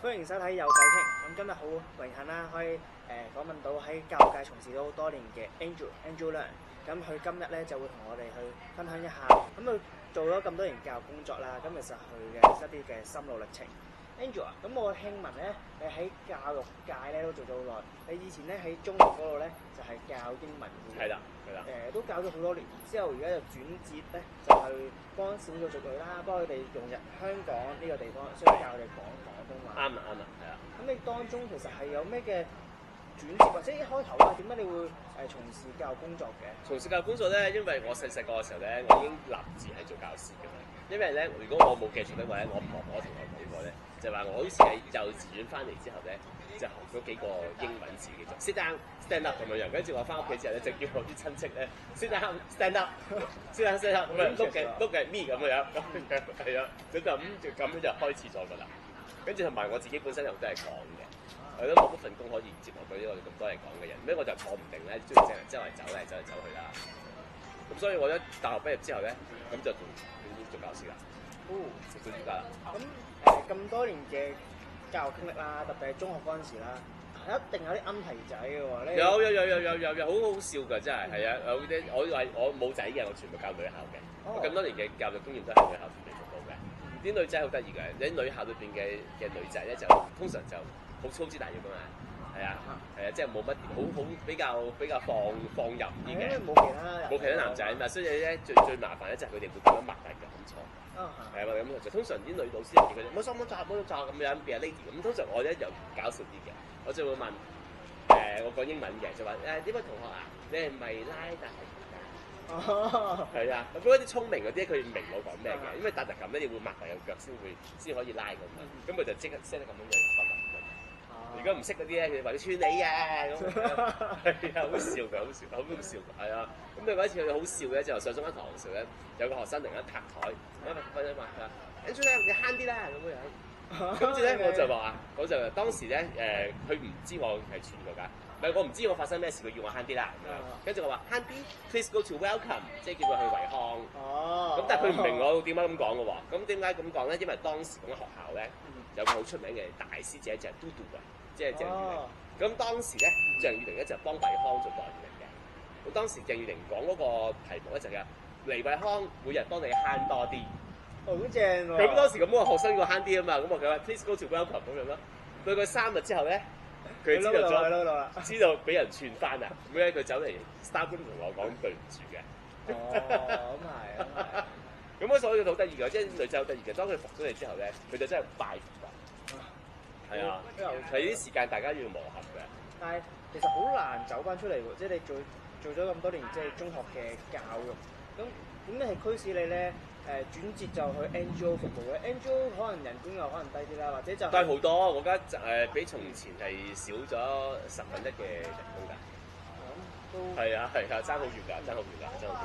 歡迎收睇有偈傾。咁今日好榮幸啦，可以訪問到喺教育界從事咗好多年嘅 Angel 梁。咁佢今日咧就會同我哋去分享一下，咁佢做咗咁多年教育工作啦，咁其實佢嘅一啲嘅心路歷程。Angel 啊，咁我聽聞咧，你喺教育界咧都做咗好耐。你以前咧喺中學嗰度咧就係教英文嘅。係啦，係啦。都教咗好多年，之後而家就轉接咧，就係幫少數族裔啦，幫佢哋融入香港呢個地方，所以教佢哋講廣東話。啱啦，係啊。咁你當中其實係有咩嘅轉接，或者一開頭啊，點解你會從事教育工作嘅？從事教育工作咧，因為我細個嘅時候咧，我已經立志係做教師嘅啦。因為咧，如果我冇記錯的話咧，我婆婆同我講過咧，就話我好似喺幼稚園翻嚟之後咧，就學咗幾個英文字叫做 sit down、stand up 咁樣樣。跟住我翻屋企之後咧，就叫我啲親戚咧 sit down、stand up、sit down、stand up 咁樣 look at me 咁樣，係啊，咁樣就開始咗㗎啦。跟住同埋我自己本身又都係講嘅。我都冇乜份工可以接落嗰啲我哋咁多人講嘅人，咩我就坐唔定咧，中意淨係周圍走去啦。咁所以我一大學畢業之後咧，咁就做教師啦。哦，直到而家啦。咁咁多年嘅教育經歷啦，特別係中學嗰陣時啦，一定有啲啱題仔嘅喎。有，好好笑㗎，真係係啊！我冇仔嘅，我全部教女校嘅。我咁多年嘅教育經驗都係女校嚟服務嘅。啲女仔好得意嘅，喺女校裏邊嘅女仔咧，就通常就好粗枝大葉㗎嘛，係啊，即係冇乜好比較放任啲嘅，冇其他男仔啊嘛，所以咧最麻煩咧就係佢哋會咁樣擘大腳咁坐，係啊嘛咁就通常啲女老師又叫佢哋冇心冇扎咁樣變 lady 咁，通常我咧就搞笑啲嘅，我就會問我講英文嘅就話呢位同學啊，你係咪拉達特㗎？係啊，不過啲聰明嗰啲佢明我講咩嘅，因為達特咁咧你會擘大個腳先可以拉咁嘛，咁佢就即刻 set 得咁樣樣。如果唔識嗰啲咧，佢哋話佢串你啊咁，係啊，好笑㗎，係啊。咁有一次佢好笑嘅，就上中一堂嘅時候咧，有個學生突然間拍台，分咗話，Angel 你慳啲啦咁樣。跟住咧我就當時咧佢唔知我係串佢㗎，唔係我唔知我發生咩事，佢要我慳啲啦咁樣。跟住我話慳啲 ，please go to welcome， 即係叫佢去維康。咁但係佢唔明我點解咁講嘅喎。咁點解咁講咧？因為當時咁嘅學校咧有個好出名嘅大師姐就係嘟嘟啊。即係鄭裕玲，咁當時咧，鄭裕玲咧就幫惠康做代言人嘅。咁當時鄭裕玲講嗰個題目咧就係嚟惠康，每日幫你慳多啲。好正喎！咁當時咁個學生要慳啲啊嘛，咁我佢話 please go to welcome 咁樣咯。對佢3日之後咧，佢知道俾人串翻啦，咁咧佢走嚟 staff room 同我講對唔住嘅。咁係。咁所以好得意嘅，即係女仔好得意嘅。當佢服咗你之後咧，佢就真係拜服㗎。係啊，係啲時間大家要磨合嘅。但係其實好難走翻出嚟喎，即係你做咗咁多年即係中學嘅教育，咁點解係驅使你咧轉接就去 NGO 服務嘅 ？NGO 可能人工又可能低啲啦，或者就低好多。我而家比從前係少咗1/10嘅人工㗎。係啊，爭好遠㗎。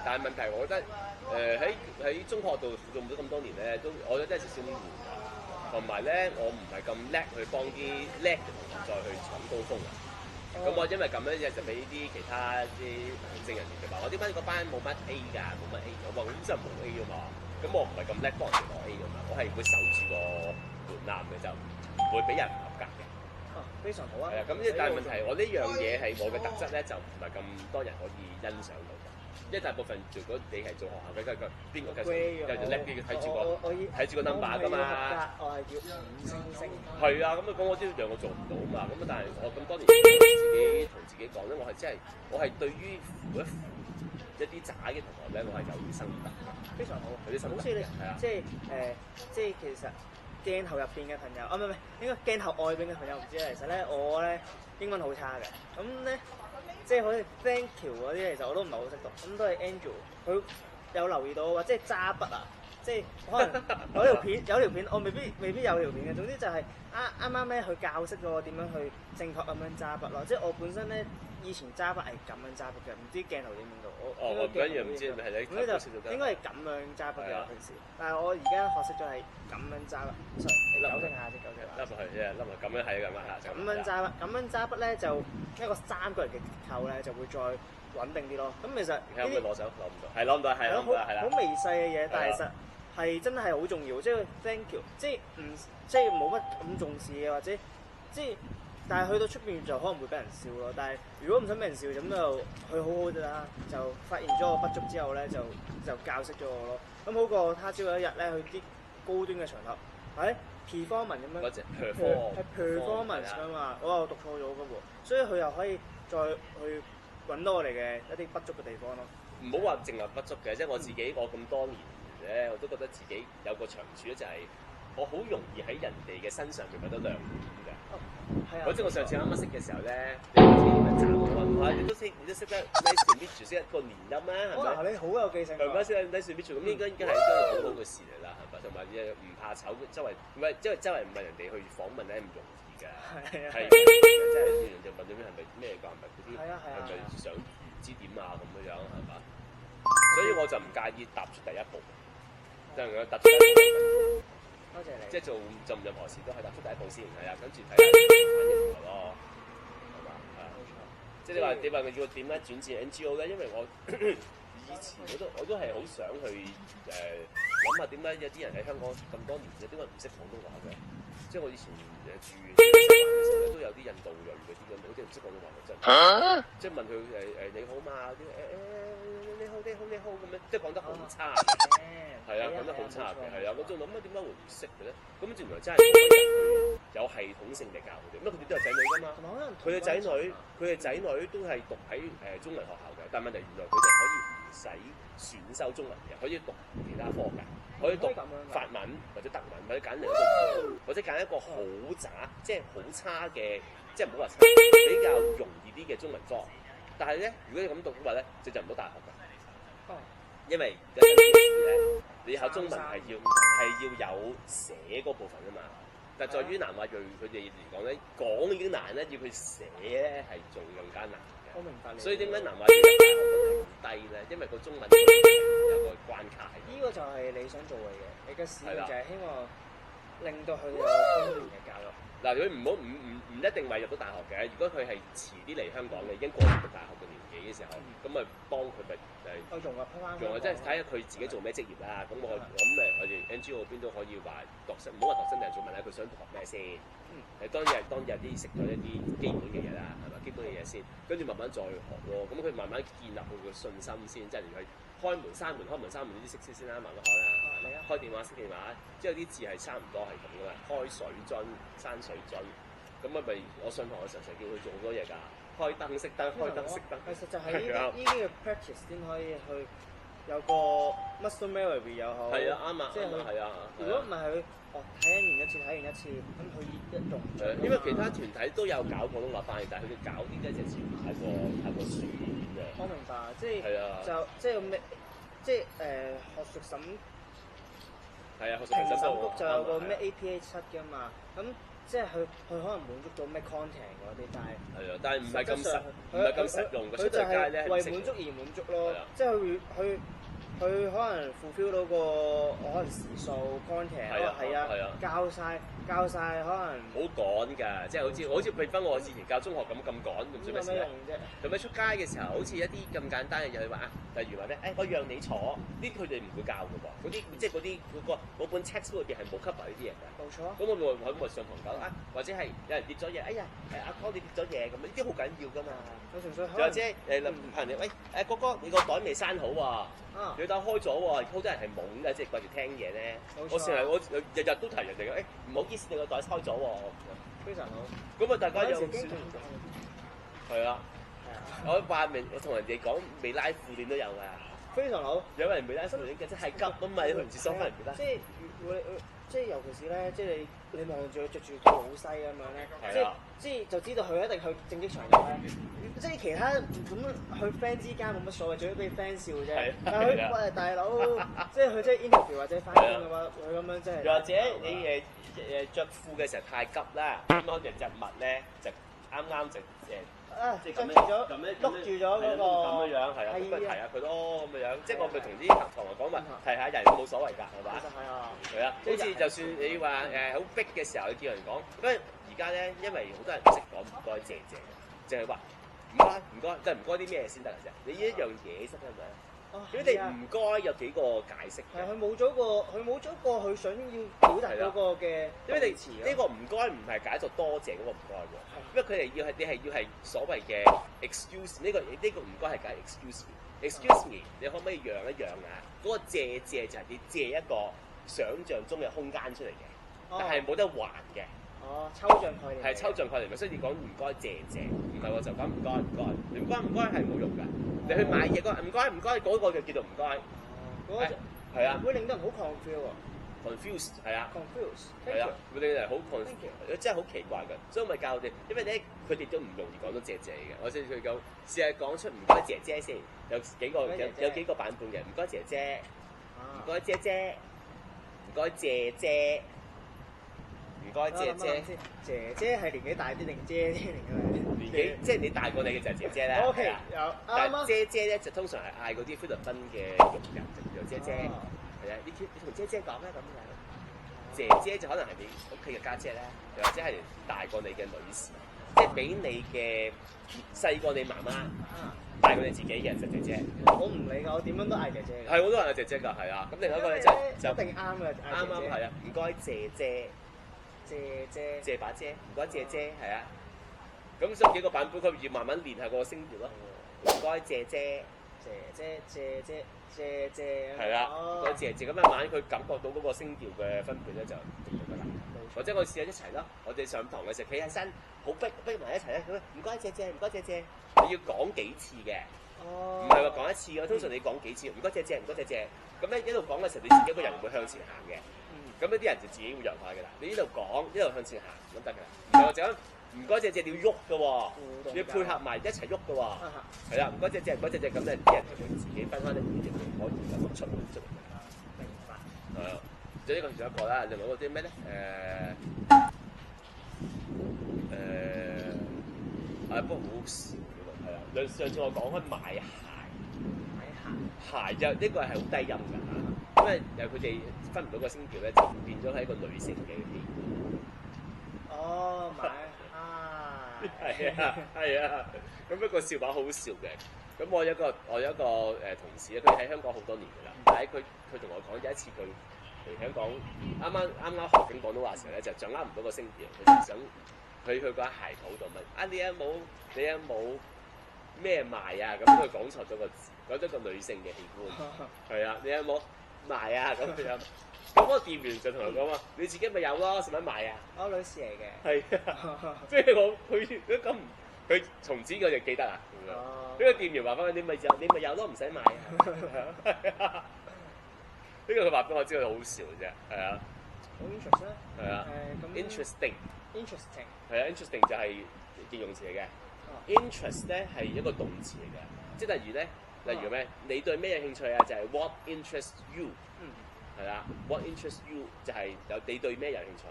但係問題，我覺得喺中學度做咗咁多年咧，我覺得真係少少悶㗎。同埋咧，我唔係咁叻去幫啲叻嘅同學再去闖高峰啊！咁我因為咁樣就俾啲其他啲行政人員就話我點解個班冇乜 A 㗎，冇乜 A， 我話咁真係冇 A 㗎嘛！咁我唔係咁叻幫人哋攞 A 㗎嘛，我係會守住個門檻嘅，就唔會俾人唔合格嘅。非常好啊！係啊，咁但係問題，我呢樣嘢係我嘅特質咧，就唔係咁多人可以欣賞到。因為大部分如果你係做學校嘅，邊個繼續叻啲嘅睇住個 number 㗎嘛。我係要5星。係啊，咁我呢樣我做唔到嘛。咁但係我咁多年同自己講咧，我係對於扶一啲渣嘅同學咧，我係有啲心得嘅。非常好，有啲心得。好似你即係其實鏡頭入邊嘅朋友，唔係應該鏡頭外邊嘅朋友唔知啦。其實咧我咧英文好差嘅，咁咧。即係好似 thank you 嗰啲，其實我都唔係好識讀，咁都係 Angel 佢有留意到，或者係揸筆啊，即係可能有條片，我未必有條片嘅。總之就係啱啱咧去教識咗我點樣去正確咁樣揸筆咯。即係我本身咧以前揸筆係咁樣揸筆嘅，唔知鏡頭影唔影到？我唔緊要，唔知係你。咁咧就應該係咁樣揸筆嘅平時，但係我而家學識咗係咁樣揸筆。你糾正下先，咁樣係咁啊！咁樣揸筆咧就一個3個人嘅結構咧就會再穩定啲咯。咁其實可唔可以攞手？攞唔到，係攞唔到，係啦。好微細嘅嘢，但係其實係真係好重要，即係 thank you，即係冇乜咁重視嘅，或者即係，但係去到出邊就可能會俾人笑咯。但係如果唔想俾人笑，咁就佢好好啦，就發現咗我不足之後咧，就教識咗我咯。咁好過他朝有一日咧去啲高端嘅場合，係 performance 咁樣，嗰隻係 performance 啊嘛，我又讀錯咗嘅喎，所以佢又可以再去揾到我哋嘅一啲不足嘅地方咯。唔好話淨係不足嘅，即係我自己，我咁多年咧，我都覺得自己有個長處咧，就係我好容易喺人哋嘅身上面揾到亮點嘅。係啊，好似我上次啱啱識嘅時候咧，你好似咪讚我話，你都識得 nice to meet you 識一個連音啊，係咪？你好有記性。係咪識 nice to meet you 咁應該係一個好好嘅事嚟啦，係咪？同埋唔怕醜，周圍唔係即係周圍唔係人哋去訪問咧唔容易㗎。係即係人哋問咗咩係咪咩㗎？係咪嗰啲係咪想唔知點啊咁樣係嘛？所以我就唔介意踏出第一步，就係踏出第一步。多謝你。即係做任何事都係踏出第一步先，係啊，跟住睇下反應咯，係嘛？係啊，即係你話佢叫我點咧轉戰 NGO 咧？因為我以前我都係好想去諗下點解有啲人喺香港咁多年，有啲人唔識廣東話嘅。即係我以前住嘅時候都有啲印度裔嗰啲咁，好似唔識廣東話嘅真。即係問佢你好嘛？啲你好咁樣，即係講得好差嘅。係啊，講得好差嘅，係啊，我仲諗點解會唔識嘅咧？咁原來真係有系統性地教佢哋，因為佢哋都係仔女㗎嘛。佢嘅仔女都係讀喺中文學校嘅，但係問題原來佢哋可以唔使選修中文嘅，可以讀其他科嘅，可以讀法文或者德文，或者揀另一個語言，或者揀一個好渣，即係好差嘅，即係唔好話差，比較容易啲嘅中文科。但係咧，如果你咁讀嘅話咧，就入唔到大學㗎。因為你考中文係要有寫嗰部分㗎嘛，但係在於南亞裔佢哋嚟講咧，講已經難咧，要佢寫咧係仲更加難嘅。我明白你。所以點解南亞裔大學咁低咧？因為個中文有個關卡喺。呢個就係你想做嘅嘢，你嘅使命就係希望令到佢哋有方面嘅教育。嗱，佢唔一定話入到大學嘅。如果佢係遲啲嚟香港嘅，已經過咗讀大學嘅年紀嘅時候，咁咪幫佢咪融入翻。即係睇下佢自己做咩職業啦。咁我哋 NGO 嗰邊都可以話度身，唔好話度身定做問下佢想讀學咩先。當然有啲識咗一啲基本嘅嘢啦，係咪？基本嘅嘢先，跟住慢慢再學咯。咁佢慢慢建立佢嘅信心先，即係連佢開門閂門呢啲識先啦，慢慢開啦。開電話熄電話，即係有啲字係差唔多係咁噶嘛。開水樽、閂水樽，咁咪我上堂嘅時候成日叫佢做好多嘢㗎。開燈熄燈，開燈熄燈。其實就係呢啲嘅 practice 先可以去有個 muscle memory 又好。係啊，啱啊，即係係啊。如果唔係佢睇完一次，咁佢一用唔着。因為其他團體都有搞廣東話翻譯，但係佢哋搞啲咧就似乎太過書面嘅。我明白，即係就即係咩？即係學術審係啊，學術評審局就有個咩 APA 7㗎嘛，咁即係佢可能滿足到咩 content 嗰啲，但係唔係咁實用嘅。佢就係為滿足而滿足咯，即係佢可能 fulfill 到個可能時數 content，係啊，教晒可能好趕㗎，即係好似譬如我以前教中學咁趕，咁做咩事咧？咁你出街嘅時候，好似一啲咁簡單嘅嘢，話例如話咩？我讓你坐，呢啲佢哋唔會教㗎喎。嗰啲即係嗰本 text 裏邊係冇 cover 呢啲嘢㗎。冇錯。咁我咪上堂教啊，或者係有人跌咗嘢，哎呀，阿哥你跌咗嘢咁，呢啲好緊要㗎嘛。我純粹或者人哋喂哥哥你個袋未閂好喎。你打開咗喎，好多人係懵嘅，即係掛住聽嘢咧。我日日都提人哋嘅，唔好意思，你個袋開咗喎。非常好。咁啊，大家有係啊。我話明，我同人哋講未拉褲鏈都有㗎。非常好。有人未拉褲鏈嘅，即係急啊嘛，你去唔廁所翻嚟唔得。即係尤其是咧，即係你望住佢着住套老西咁樣咧，即係就知道佢一定去正職場合咧。即係其他咁佢 friend 之間冇乜所謂，最多俾 friend 笑啫。但係佢喂大佬，即係佢即係 interview 或者翻工嘅話，佢咁樣即係。又或者你着褲嘅時候太急啦，咁可能隻襪咧就啱就即係咁樣碌住咗嗰個咁樣係啊，咁咪提下佢咯咁樣。即係我咪同啲同學講話提下人冇所謂㗎，係嘛？係啊，好似就算你話好逼嘅時候，你叫人講，因為而家咧，因為好多人唔識講唔該謝謝，淨係話唔該，即係唔該啲咩先得㗎啫？你一樣嘢識係咪？咁你唔該有幾個解釋嘅。係佢冇咗個佢想要表達嗰個嘅，因為你呢個唔該唔係解作多謝嗰個唔該喎，因為佢哋要係所謂嘅 excuse 呢個唔該係解 excuse me，你可唔可以讓一讓啊？嗰個借就係你借一個想像中嘅空間出嚟嘅，但係冇得還嘅。哦，抽象概念。係抽象概念咪，所以你講唔該謝，唔係喎就講唔該，唔該係冇用㗎。你去買嘢嗰個唔該嗰個就叫做唔該。嗰個係啊，會令到人好 confuse 係啊 confuse 係啊，會令人好 confuse，真係好奇怪㗎。所以咪教佢哋，因為咧佢哋都唔容易講到謝嘅。我先佢講試下講出唔該姐姐先，有幾個版本嘅唔該姐姐，唔該姐姐，唔該姐姐。唔該姐係年紀大啲定姐啲嚟㗎？年紀即係你大過你嘅就係姐姐啦。O K， 但係姐咧就通常係嗌嗰啲菲律賓嘅傭人就叫做姐姐。係啊，你同姐姐講啦咁樣。姐就可能係你屋企嘅家姐咧，又或者係大過你嘅女士，即係比你嘅細過你媽媽，大過你自己嘅就姐姐。我唔理㗎，我點樣都嗌姐姐。係，我都嗌姐姐㗎，係啊。咁另外一個咧就一定啱嘅，啱係啊。唔該姐姐。借把遮，唔該借遮，係啊。咁所以幾個版本，佢要慢慢練下個聲調咯。唔該借遮，係啦，唔該借咁慢慢佢感覺到嗰個聲調嘅分別咧就得啦。或者我哋試下一齊咯，我哋上堂嘅時候企起身，好逼埋一齊咧，咁唔該借，你要講幾次嘅，唔係話講一次嘅。通常你講幾次，唔該借，咁咧一路講嘅時候，你自己一個人會向前行嘅。咁呢啲人就自己會讓開嘅啦。你呢度講，一路向前行咁得嘅啦。唔係話就咁唔該謝你要喐嘅喎，你要配合埋一齊喐嘅喎。係啦，唔該謝咁咧，啲人就會自己分開啲語言可以咁出嚟。明白。係啊，仲有一個啦，另外嗰啲咩咧？不過好好笑嘅喎，係啊。上次我講開買鞋就呢個係好低音㗎嚇，因為佢哋分唔到個聲調咧，就變咗係一個女性嘅氣。哦，買係啊，咁一個笑話好好笑嘅。咁我有一個同事咧，佢喺香港好多年㗎啦，但係佢同我講有一次佢嚟香港，啱啱學緊廣東話時候咧，就掌握唔到個聲調，佢就想佢去個鞋鋪度問啊，你有冇咩賣啊？咁佢講錯咗個字，講咗個女性嘅器官。係啊，你有冇賣啊？咁樣，咁個店員就同佢講話：你自己咪有咯，使乜賣啊？我女士嚟嘅。係啊，即係佢從此佢就記得啊。呢個店員話翻佢：你咪有咯，唔使賣啊。呢個佢話俾我知，佢好笑嘅啫。係啊。好 interesting 咧。係啊。interesting。係啊 ，interesting 就係形容詞嚟嘅。interest 咧係一個動詞嚟嘅，即係例如咩？你對咩有興趣啊？就係 what interests you。係啦 ，what interests you 就係你對咩有興趣。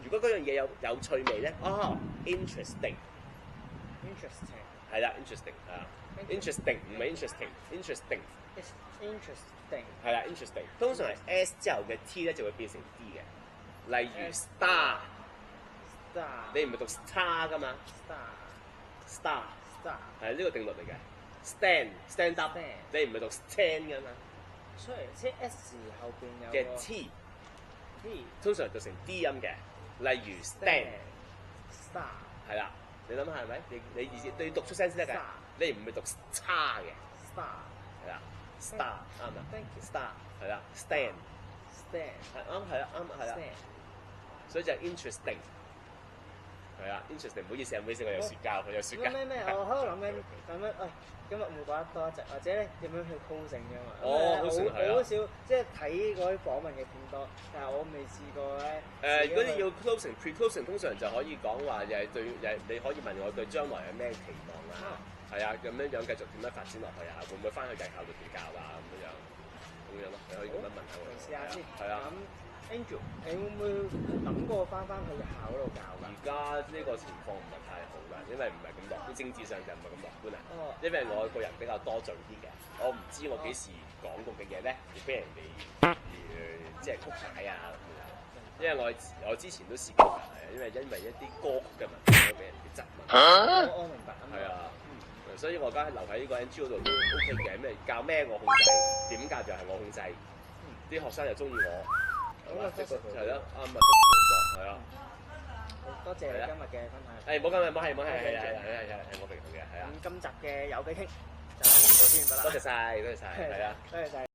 如果嗰樣嘢有趣味咧，interesting。係啦 ，interesting 係啦 ，interesting 唔係 interesting。係啦 ，interesting。通常係 s 之後嘅 t 咧就會變成 d 嘅，例如 star。你唔係讀 star 㗎嘛 ？star 係呢個定律嚟嘅。stand up， 你唔係讀 stand 㗎嘛？所以即係 s 後邊有嘅 t， 通常讀成 d 音嘅，例如 stand。係啦，你諗下係咪？你意思你讀出聲先得㗎，你唔係讀叉嘅。係啦 ，star 啱啦 ，star 係啦 ，stand 啱係啦，所以就係 interesting。係啊 ，interesting， 唔好意思，我有雪膠，佢有雪膠。咩？我喺度諗緊，今日會講得多一隻，或者咧點樣去 closing 㗎嘛？好少即係睇嗰啲訪問嘅片多，但係我未試過咧。如果你要 pre-closing 通常就可以講話，又係你可以問我對將來有咩期望啊？係啊，咁樣繼續點樣發展落去啊？會唔會翻去藝校度調教啊？咁樣咯，你可以咁樣問下我。試下先。係啊。Angel，你會唔會諗過翻去藝校嗰度教㗎？而家呢個情況唔係太好啦，因為唔係咁樂觀，政治上就唔係咁樂觀啊。因為我個人比較多嘴啲嘅，我唔知我幾時講過嘅嘢咧，會俾人哋即係曲解啊咁樣。因為我之前都試過㗎，因為一啲歌曲嘅問題都俾人哋質問。我明白。係啊，所以我而家留喺呢個 NGO 度都 OK 嘅，咩教咩我控制，點教就係我控制，啲學生又中意我，係嘛？即係咯，啱啊，係啊。多謝你今日嘅分享。誒，冇咁嘅，冇係，我明嘅，係啊。咁今集嘅有偈傾就到先得啦。多謝晒，係啊。多謝晒。